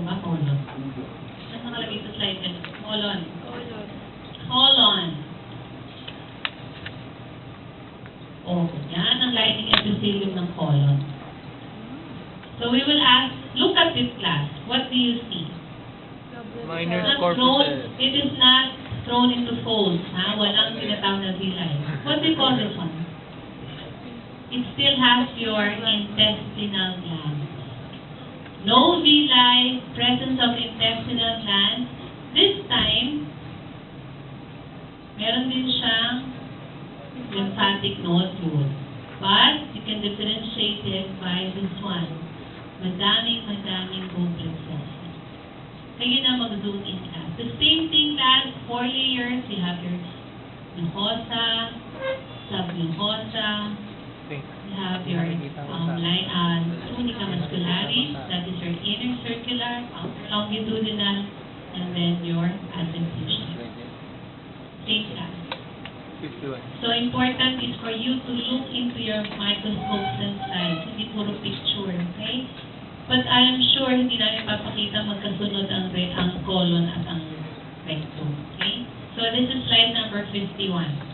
ba? Colon. Ano nakalagay sa slide niya? Colon. Colon. Oh, yan ang lining epithelium ng colon. So we will ask, look at this class. What do you see? Minor Not thrown, corpuscle. it is not thrown into folds. Ha? Walang tinatawag na villi. What do you call this one? It still has your intestinal glands. No villi, presence of intestinal glands. This time, meron din siyang lymphatic nodule. But you can differentiate it by this one. Madaming goblet cells. Kayo na mag-zoom in class. The same thing class, 4 layers. You have your mucosa, submucosa. You have your tunica muscularis, that is your inner circular, outer longitudinal, and then your adventitia. Same class. 51. So important is for you to look into your microscopes and slides, hindi puro picture, okay? But I am sure hindi namin papakita magkasunod ang colon at ang rectum, okay? So this is slide number 51.